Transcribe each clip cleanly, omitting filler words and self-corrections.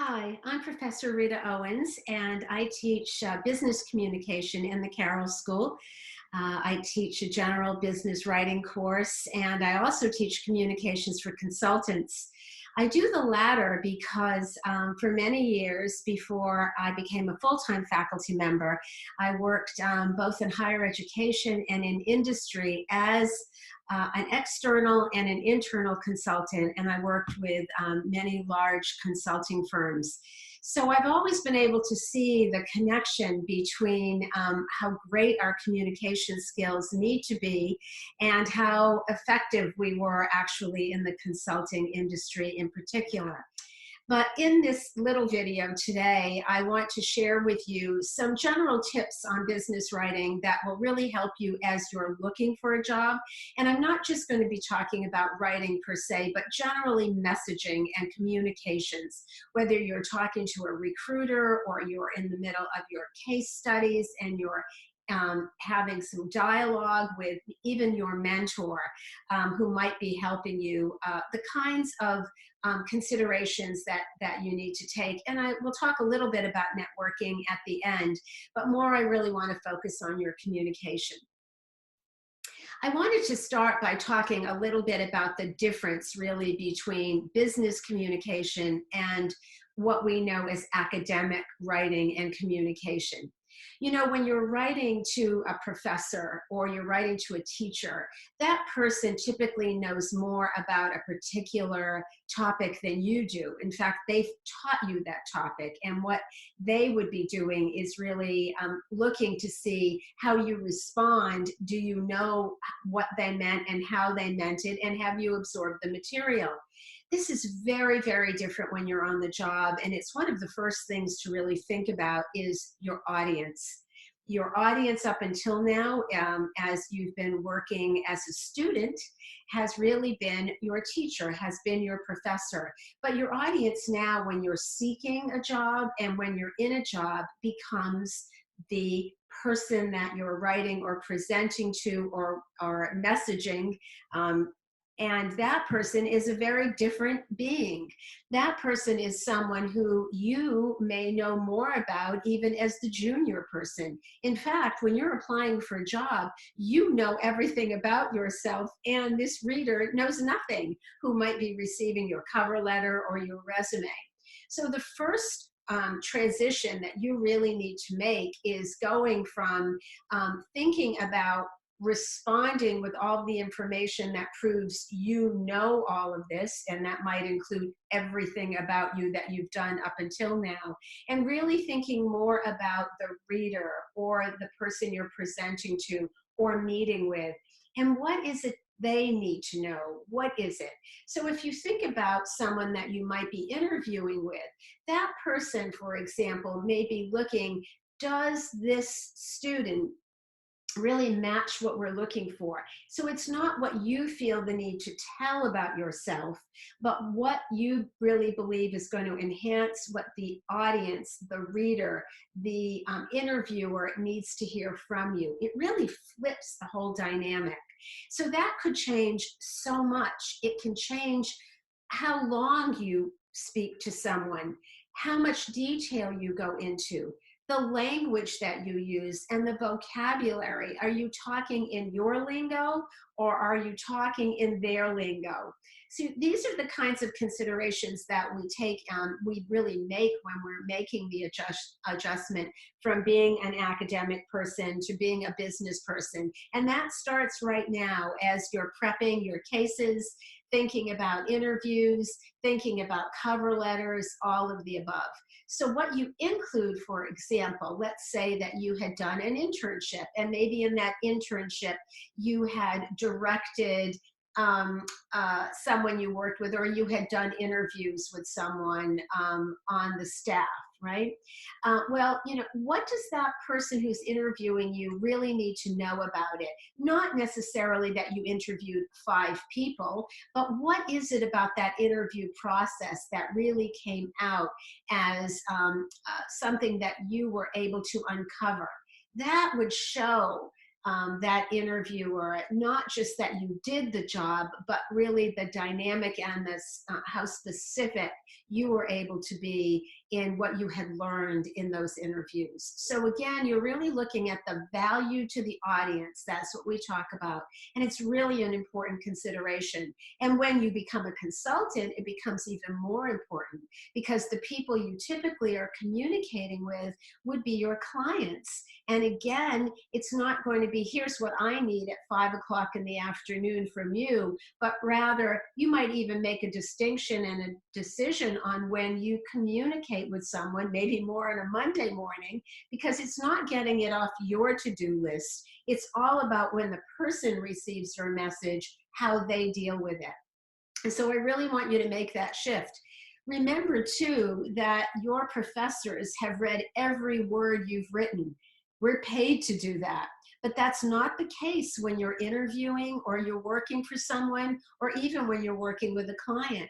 Hi, I'm Professor Rita Owens, and I teach business communication in the Carroll School. I teach a general business writing course, and I also teach communications for consultants. I do the latter because for many years before I became a full-time faculty member, I worked both in higher education and in industry as an external and an internal consultant, and I worked with many large consulting firms. So I've always been able to see the connection between how great our communication skills need to be and how effective we were actually in the consulting industry in particular. But in this little video today, I want to share with you some general tips on business writing that will really help you as you're looking for a job. And I'm not just going to be talking about writing per se, but generally messaging and communications, whether you're talking to a recruiter or you're in the middle of your case studies and you're having some dialogue with even your mentor who might be helping you, the kinds of considerations that you need to take. And I will talk a little bit about networking at the end, but more I really want to focus on your communication. I wanted to start by talking a little bit about the difference really between business communication and what we know as academic writing and communication. You know, when you're writing to a professor or you're writing to a teacher, that person typically knows more about a particular topic than you do. In fact, they've taught you that topic, and what they would be doing is really looking to see how you respond. Do you know what they meant and how they meant it, and have you absorbed the material? This is very, very different when you're on the job, and it's one of the first things to really think about is your audience. Your audience up until now, as you've been working as a student, has really been your teacher, has been your professor. But your audience now, when you're seeking a job and when you're in a job, becomes the person that you're writing or presenting to or messaging. And that person is a very different being. That person is someone who you may know more about even as the junior person. In fact, when you're applying for a job, you know everything about yourself, and this reader knows nothing who might be receiving your cover letter or your resume. So the first transition that you really need to make is going from thinking about responding with all the information that proves you know all of this, and that might include everything about you that you've done up until now, and really thinking more about the reader or the person you're presenting to or meeting with, and what is it they need to know? What is it? So if you think about someone that you might be interviewing with, that person, for example, may be looking, does this student really match what we're looking for? So it's not what you feel the need to tell about yourself, but what you really believe is going to enhance what the audience, the reader, the interviewer needs to hear from you. It really flips the whole dynamic. So that could change so much. It can change how long you speak to someone, how much detail you go into, the language that you use, and the vocabulary. Are you talking in your lingo or are you talking in their lingo? So these are the kinds of considerations that we really make when we're making the adjustment from being an academic person to being a business person. And that starts right now as you're prepping your cases, thinking about interviews, thinking about cover letters, all of the above. So what you include, for example, let's say that you had done an internship, and maybe in that internship you had directed someone you worked with, or you had done interviews with someone on the staff, right? Well, you know, what does that person who's interviewing you really need to know about it? Not necessarily that you interviewed 5 people, but what is it about that interview process that really came out as something that you were able to uncover? That would show that interviewer, not just that you did the job, but really the dynamic and how specific you were able to be in what you had learned in those interviews. So again, you're really looking at the value to the audience. That's what we talk about. And it's really an important consideration. And when you become a consultant, it becomes even more important, because the people you typically are communicating with would be your clients. And again, it's not going to be, here's what I need at 5 o'clock in the afternoon from you, but rather you might even make a distinction and a decision on when you communicate with someone, maybe more on a Monday morning, because it's not getting it off your to-do list. It's all about when the person receives your message, how they deal with it. And so I really want you to make that shift. Remember too, that your professors have read every word you've written. We're paid to do that. But that's not the case when you're interviewing or you're working for someone, or even when you're working with a client.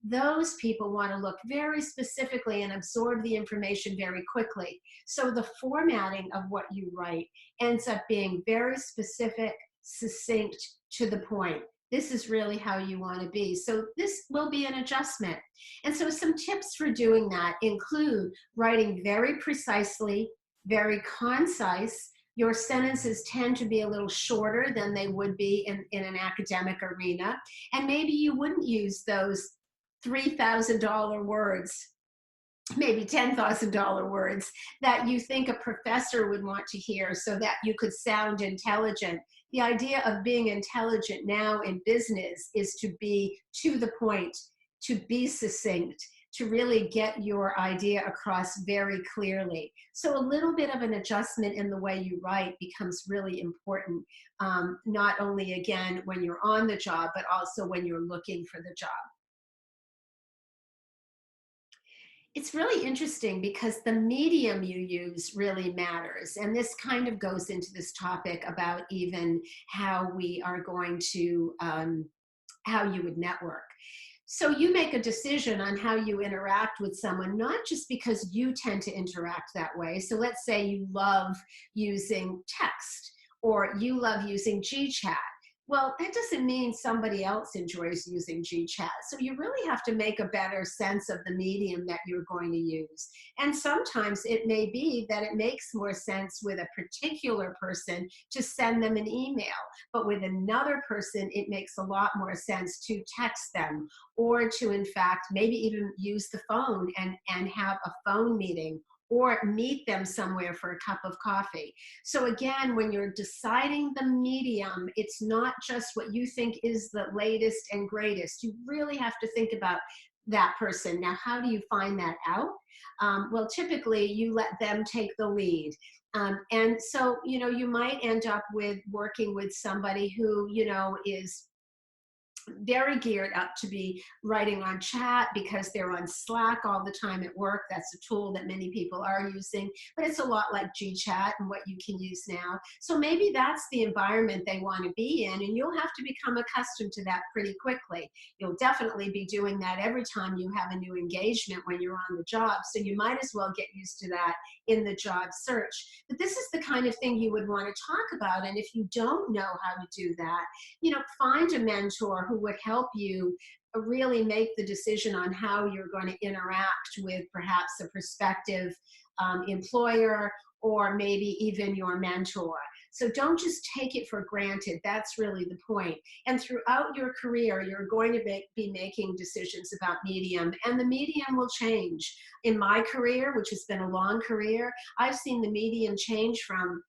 Those people want to look very specifically and absorb the information very quickly. So the formatting of what you write ends up being very specific, succinct, to the point. This is really how you want to be. So this will be an adjustment. And so some tips for doing that include writing very precisely, very concise. Your sentences tend to be a little shorter than they would be in an academic arena. And maybe you wouldn't use those $3,000 words, maybe $10,000 words that you think a professor would want to hear so that you could sound intelligent. The idea of being intelligent now in business is to be to the point, to be succinct, to really get your idea across very clearly. So a little bit of an adjustment in the way you write becomes really important, not only again when you're on the job, but also when you're looking for the job. It's really interesting because the medium you use really matters. And this kind of goes into this topic about even how we are going to, how you would network. So you make a decision on how you interact with someone, not just because you tend to interact that way. So let's say you love using text or you love using GChat. Well, that doesn't mean somebody else enjoys using GChat. So you really have to make a better sense of the medium that you're going to use. And sometimes it may be that it makes more sense with a particular person to send them an email, but with another person, it makes a lot more sense to text them, or to, in fact, maybe even use the phone and have a phone meeting, or meet them somewhere for a cup of coffee. So again, when you're deciding the medium, it's not just what you think is the latest and greatest. You really have to think about that person. Now, how do you find that out? Well, typically you let them take the lead. And so, you might end up with working with somebody who, is very geared up to be writing on chat because they're on Slack all the time at work. That's a tool that many people are using, but it's a lot like GChat and what you can use now. So maybe that's the environment they want to be in, and you'll have to become accustomed to that pretty quickly. You'll definitely be doing that every time you have a new engagement when you're on the job, so you might as well get used to that in the job search. But this is the kind of thing you would want to talk about, and if you don't know how to do that, find a mentor who would help you really make the decision on how you're going to interact with perhaps a prospective employer, or maybe even your mentor. So don't just take it for granted. That's really the point. And throughout your career, you're going to be making decisions about medium, and the medium will change. In my career, which has been a long career, I've seen the medium change from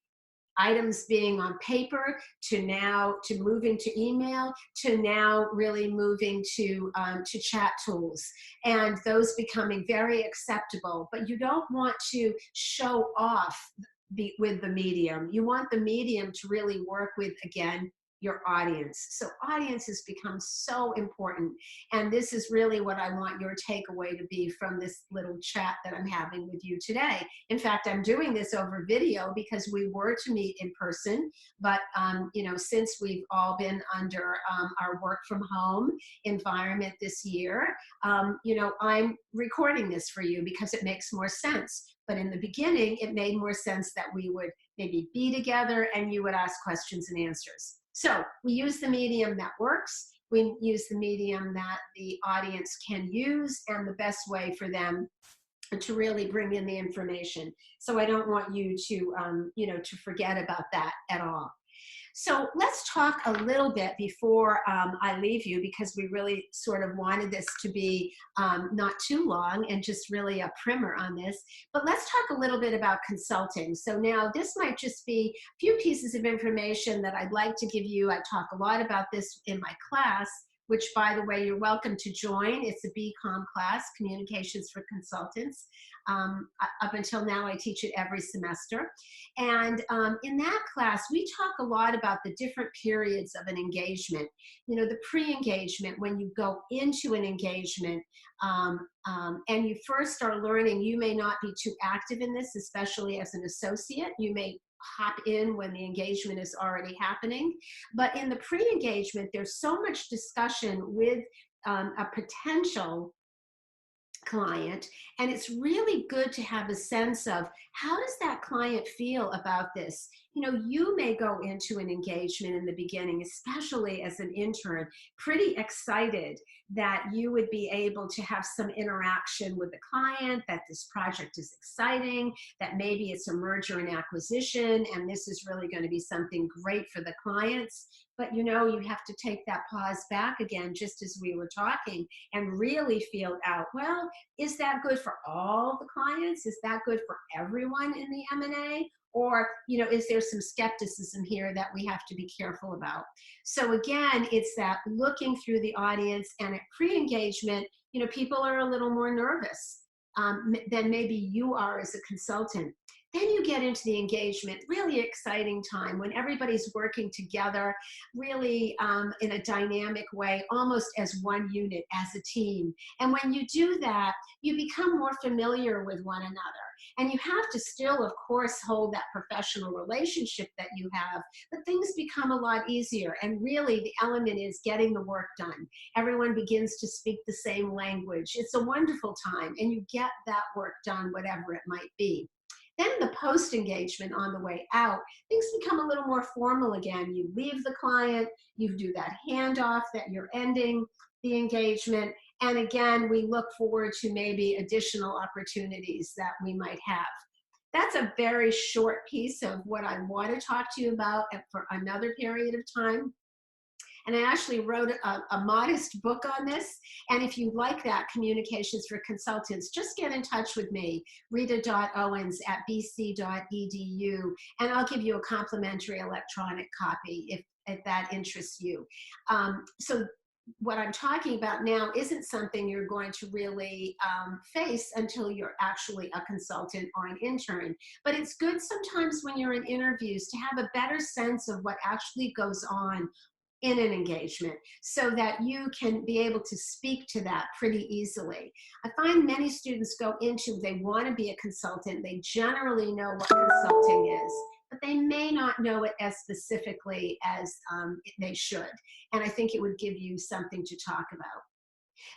items being on paper to now to moving to email, to now really moving to chat tools, and those becoming very acceptable. But you don't want to show off with the medium. You want the medium to really work with, again, your audience. So audience has become so important. And this is really what I want your takeaway to be from this little chat that I'm having with you today. In fact, I'm doing this over video because we were to meet in person, but since we've all been under our work from home environment this year, I'm recording this for you because it makes more sense. But in the beginning, it made more sense that we would maybe be together and you would ask questions and answers. So we use the medium that works. We use the medium that the audience can use and the best way for them to really bring in the information. So I don't want you to forget about that at all. So let's talk a little bit before I leave you, because we really sort of wanted this to be not too long and just really a primer on this. But let's talk a little bit about consulting. So now this might just be a few pieces of information that I'd like to give you. I talk a lot about this in my class, which, by the way, you're welcome to join. It's a BCom class, Communications for Consultants. Up until now, I teach it every semester. And in that class, we talk a lot about the different periods of an engagement. The pre-engagement, when you go into an engagement and you first are learning, you may not be too active in this, especially as an associate. You may hop in when the engagement is already happening. But in the pre-engagement, there's so much discussion with a potential client, and it's really good to have a sense of how does that client feel about this. You may go into an engagement in the beginning, especially as an intern, pretty excited that you would be able to have some interaction with the client, that this project is exciting, that maybe it's a merger and acquisition, and this is really going to be something great for the clients. But you have to take that pause back again, just as we were talking, and really feel out, well, is that good for all the clients? Is that good for everyone in the M&A? Or, is there some skepticism here that we have to be careful about? So again, it's that looking through the audience, and at pre-engagement, people are a little more nervous than maybe you are as a consultant. Then you get into the engagement, really exciting time when everybody's working together, really in a dynamic way, almost as one unit, as a team. And when you do that, you become more familiar with one another. And you have to still, of course, hold that professional relationship that you have, but things become a lot easier. And really, the element is getting the work done. Everyone begins to speak the same language. It's a wonderful time, and you get that work done, whatever it might be. Then the post-engagement, on the way out, things become a little more formal again. You leave the client, you do that handoff that you're ending the engagement, and again, we look forward to maybe additional opportunities that we might have. That's a very short piece of what I want to talk to you about for another period of time. And I actually wrote a modest book on this. And if you like that, Communications for Consultants, just get in touch with me, rita.owens@bc.edu, and I'll give you a complimentary electronic copy if that interests you. So what I'm talking about now isn't something you're going to really face until you're actually a consultant or an intern. But it's good sometimes when you're in interviews to have a better sense of what actually goes on in an engagement, so that you can be able to speak to that pretty easily. I find many students go into, they want to be a consultant, they generally know what consulting is, but they may not know it as specifically as they should. And I think it would give you something to talk about.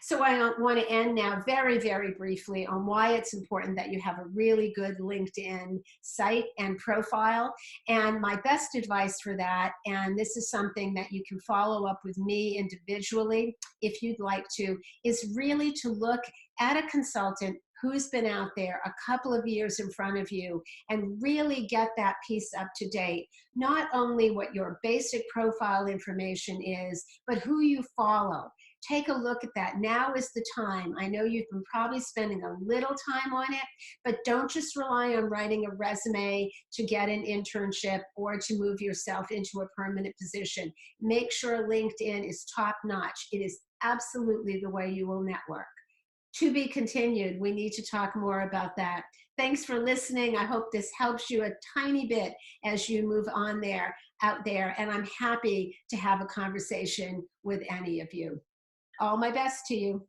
So I want to end now very, very briefly on why it's important that you have a really good LinkedIn site and profile. And my best advice for that, and this is something that you can follow up with me individually if you'd like to, is really to look at a consultant who's been out there a couple of years in front of you and really get that piece up to date. Not only what your basic profile information is, but who you follow. Take a look at that. Now is the time. I know you've been probably spending a little time on it, but don't just rely on writing a resume to get an internship or to move yourself into a permanent position. Make sure LinkedIn is top notch. It is absolutely the way you will network. To be continued. We need to talk more about that. Thanks for listening. I hope this helps you a tiny bit as you move on there, out there, and I'm happy to have a conversation with any of you. All my best to you.